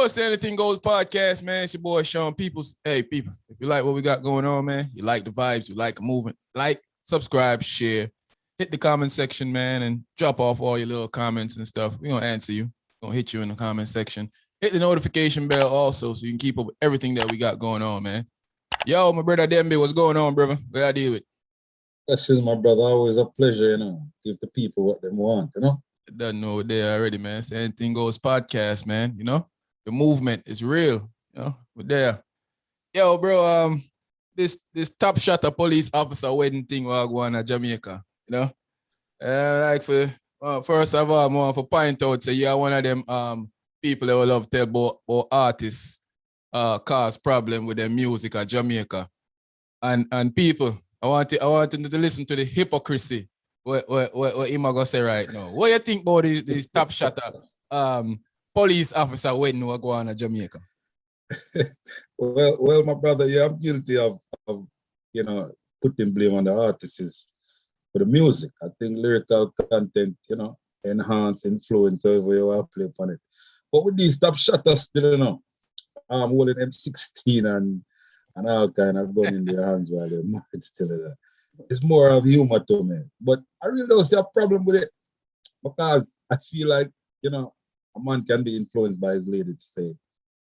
it's the Anything Goes podcast, man. It's your boy Sean Peoples. Hey, people, if you like what we got going on, man, you like the vibes, you like the movement, like, subscribe, share, hit the comment section, man, and drop off all your little comments and stuff. We're going to answer you. We're going to hit you in the comment section. Hit the notification bell also so you can keep up with everything that we got going on, man. Yo, my brother Dembe, what's going on, brother? What I deal with? This is my brother. Always a pleasure, give the people what they want, Doesn't know there already, man. It's the Anything Goes podcast, man. The movement is real. We're there. Yo, bro. This top Shatta police officer wedding thing we're going to Jamaica. Like first of all, I want to point out, say you're one of them people that will love tell about artists cause problem with their music at Jamaica. And people, I want them to listen to the hypocrisy. What Ima gonna say right now? What you think about these top Shatta police officer wedding we're going to Jamaica? well, my brother, yeah, I'm guilty of putting blame on the artists for the music. I think lyrical content, enhance, influence, however you want to play upon it. But with these top Shatters still, I'm holding M16 and all kind of gun in their hands while they're married still. It's more of humor to me. But I really don't see a problem with it because I feel like, a man can be influenced by his lady to say,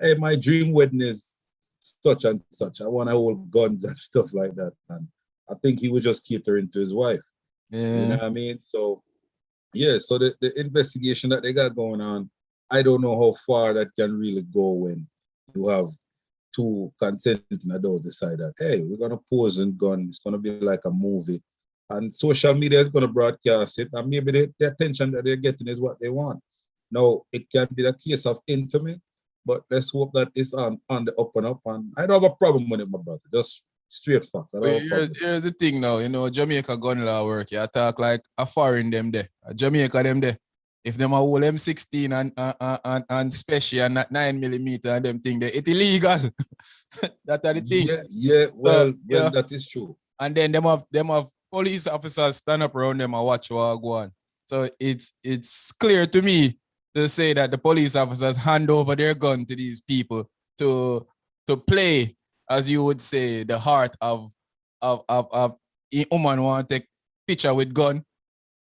hey, my dream wedding is such and such. I want to hold guns and stuff like that. And I think he was just catering to his wife. Yeah. You know what I mean? So, yeah, so the investigation that they got going on, I don't know how far that can really go when you have two consenting adults decide that, hey, we're going to pose and gun. It's going to be like a movie. And social media is going to broadcast it. And maybe the attention that they're getting is what they want. Now, it can be the case of infamy, but let's hope that it's on the up and up. And I don't have a problem with it, my brother. Just straight facts. Here's the thing now. Jamaica gun law work. You talk like a foreign them there. A Jamaica them there. If them are all M16 and special and not 9mm and them thing there, it's illegal. That are the thing. Yeah, well, that is true. And then them have police officers stand up around them and watch what go on. So it's clear to me to say that the police officers hand over their gun to these people to play, as you would say, the heart of a woman want to take picture with gun.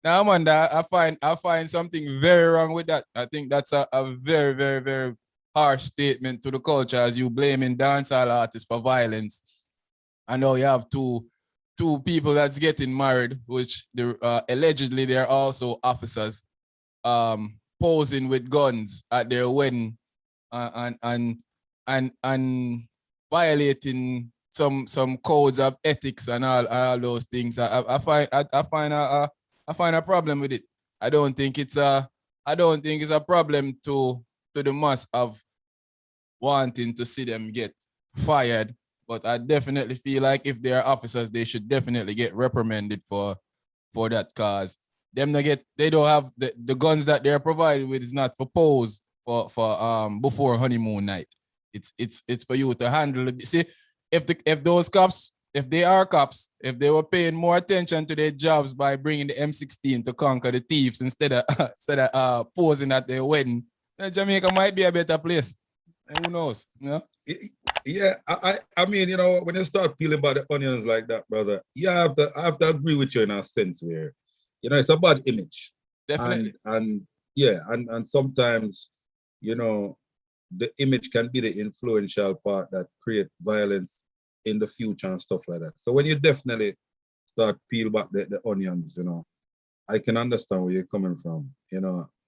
Now, Amanda, I find something very wrong with that. I think that's a very, very, very harsh statement to the culture as you blaming dancehall artists for violence. I know you have two people that's getting married, which allegedly they're also officers, posing with guns at their wedding, and violating some codes of ethics and all those things. I find a problem with it. I don't think it's a problem to the mass of wanting to see them get fired. But I definitely feel like if they are officers, they should definitely get reprimanded for that cause. They don't have the guns that they're provided with is not for pose for before honeymoon night. It's for you to handle it. See, if those cops, if they are cops, if they were paying more attention to their jobs by bringing the M16 to conquer the thieves instead of posing at their wedding, then Jamaica might be a better place. And who knows? Yeah, I mean, when you start peeling by the onions like that, brother, I have to agree with you in a sense where, it's a bad image. Definitely. And sometimes, the image can be the influential part that create violence in the future and stuff like that. So when you definitely start peel back the onions, I can understand where you're coming from.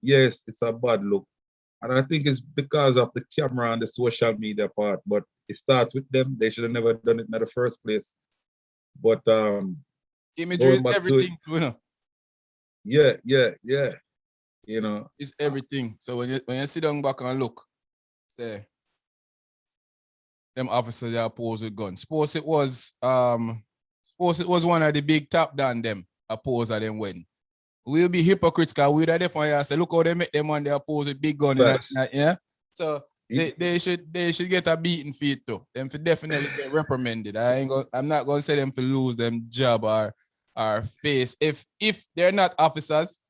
Yes, it's a bad look. And I think it's because of the camera and the social media part, but it starts with them. They should have never done it in the first place. But imagery is everything, Yeah. It's everything. So when you sit down back and look, say them officers that are posed with guns. Suppose it was one of the big top down them opposed at them wedding. We'll be hypocrites because we'll definitely say, look how they make them when they oppose with big gun. Yeah. So they should get a beating feet too. Them for definitely get reprimanded. I'm not gonna say them for lose them job or face. If they're not officers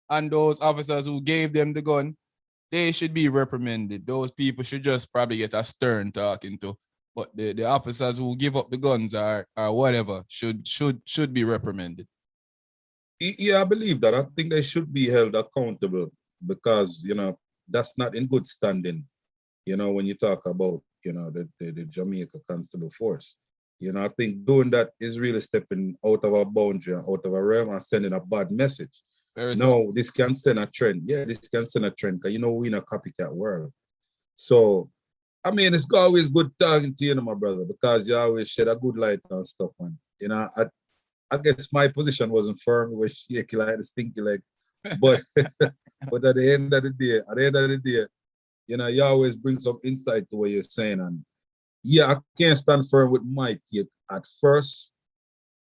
and those officers who gave them the gun they should be reprimanded. Those people should just probably get a stern talking to. But the officers who give up the guns or whatever should be reprimanded. Yeah, I believe that. I think they should be held accountable because, that's not in good standing, when you talk about, the Jamaica Constable Force. I think doing that is really stepping out of a boundary and out of a realm and sending a bad message. Very so. No, this can send a trend. Yeah, this can send a trend because, we're in a copycat world. So, I mean, it's always good talking to you, my brother, because you always shed a good light on stuff. And, I guess my position wasn't firm. It was shaky like the stinky leg. But but at the end of the day, you always bring some insight to what you're saying. And yeah, I can't stand firm with my take at first.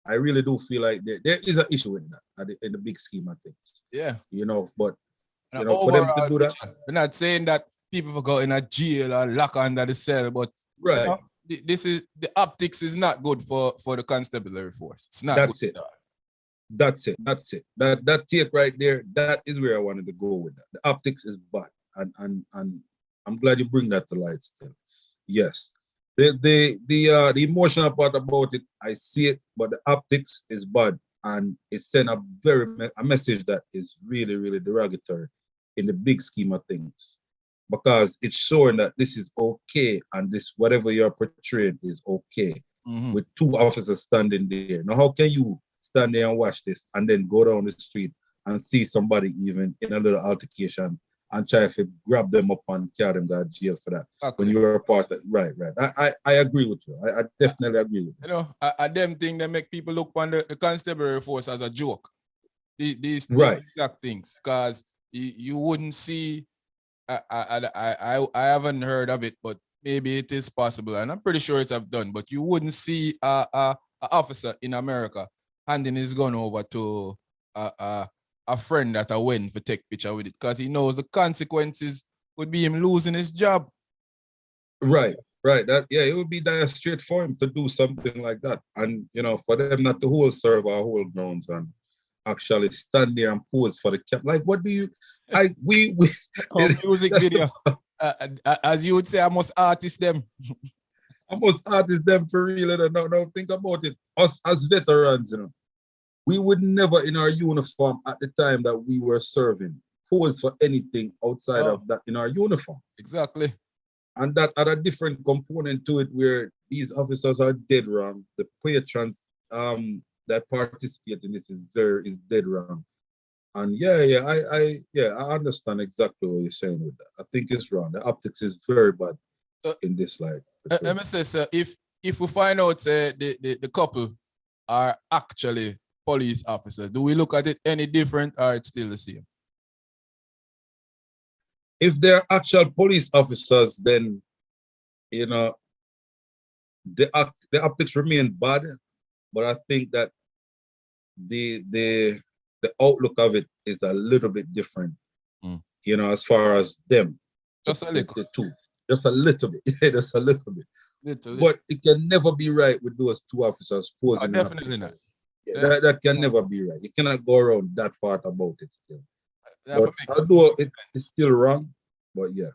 I really do feel like there is an issue with that in the big scheme of things. Yeah. But for them to overall, do that. we're not saying that people for go in a jail or lock under the cell, but Right. This is the optics is not good for the constabulary force. It's not. That's good it. That's it. That take right there, that is where I wanted to go with that. The optics is bad. And I'm glad you bring that to light still. Yes. The emotional part about it, I see it, but the optics is bad. And it sent a message that is really, really derogatory in the big scheme of things. Because it's showing that this is okay and this whatever you're portraying is okay. Mm-hmm. With two officers standing there. Now, how can you stand there and watch this and then go down the street and see somebody even in a little altercation and try to grab them up and carry them to jail for that? Okay. When you're a part of right. I agree with you. I definitely agree with you. I them thing that make people look on the constabulary force as a joke. These right. exact things, because you wouldn't see. I haven't heard of it, but maybe it is possible, and I'm pretty sure it's have done. But you wouldn't see a officer in America handing his gun over to a friend that I went for take picture with it, because he knows the consequences would be him losing his job. Right. It would be dire straight for him to do something like that, and for them not to hold serve or hold grounds and actually stand there and pose for the cap. Like, what do you? We music video. As you would say, I must artist them. I must artist them for real. Now think about it. Us as veterans, we would never in our uniform at the time that we were serving pose for anything outside of that in our uniform. Exactly. And that had a different component to it where these officers are dead wrong. The patrons that participate in this is dead wrong. And I understand exactly what you're saying with that. I think it's wrong. The optics is very bad in this light. Let me say, sir, if we find out the couple are actually police officers, do we look at it any different or it's still the same? If they're actual police officers, then the optics remain bad, but I think that the outlook of it is a little bit different, as far as them. Just a little. The two. Just a little bit. Just a little bit. But it can never be right with those two officers posing. Definitely not. Yeah, that can never be right. You cannot go around that part about it still. But although it's still wrong, but yeah.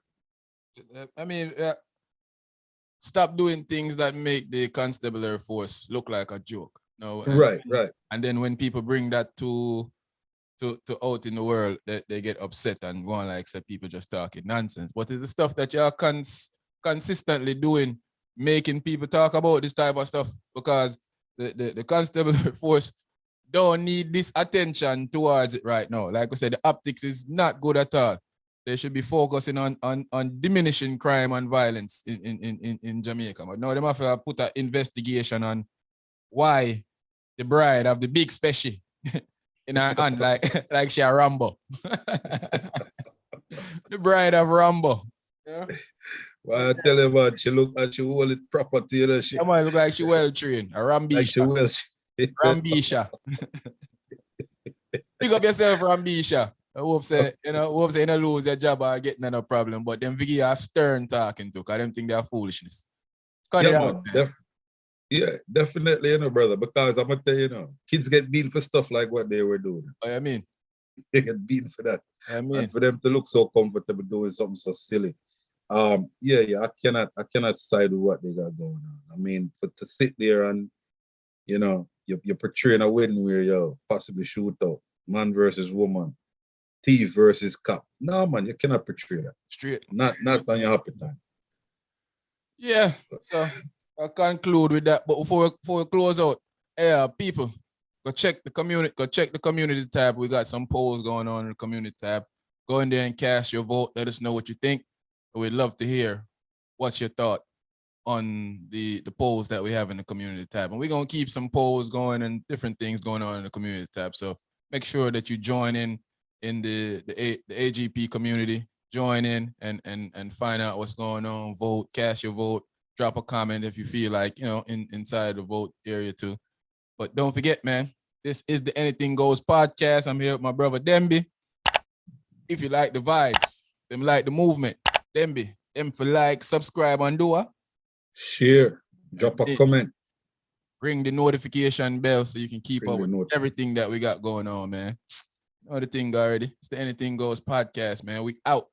I mean, stop doing things that make the constabulary force look like a joke. No, right. And then when people bring that to out in the world, they get upset and go on like say people just talking nonsense. But it's the stuff that you're consistently doing, making people talk about this type of stuff, because the constabulary force don't need this attention towards it right now. Like I said, the optics is not good at all. They should be focusing on diminishing crime and violence in Jamaica. But now they have to put an investigation on why the bride of the big special in her hand like she a Rambo. The bride of Rambo. Yeah. Well, I tell you what, she look like she hold it proper to you. She might look like she well trained. A Rambisha. Like she well. Rambisha. Pick up yourself, Rambisha. I hope say you don't lose your job or getting no problem. But them Vicky are stern talking to, because them think they are foolishness. Definitely, brother. Because I'm gonna tell you, kids get beaten for stuff like what they were doing. Oh, I mean. they get beaten for that. I mean, And for them to look so comfortable doing something so silly. I cannot side with what they got going on. I mean, but to sit there and you're portraying a wedding where you possibly shoot out, man versus woman, thief versus cop. No man, you cannot portray that. straight. Not on your happy time. Yeah. So I'll conclude with that. But before we close out, people, go check the community tab. We got some polls going on in the community tab. Go in there and cast your vote. Let us know what you think. We'd love to hear what's your thought on the polls that we have in the community tab. And we're gonna keep some polls going and different things going on in the community tab. So make sure that you join in the AGP community. Join in and find out what's going on. Vote, cast your vote, drop a comment if you feel like, inside the vote area too. But don't forget, man, this is the Anything Goes podcast. I'm here with my brother Demby. If you like the vibes, them like the movement, Demby, them for like, subscribe and do what? Share, drop a comment. Ring the notification bell so you can keep up with everything that we got going on, man. You know the thing already. It's the Anything Goes podcast, man. We out.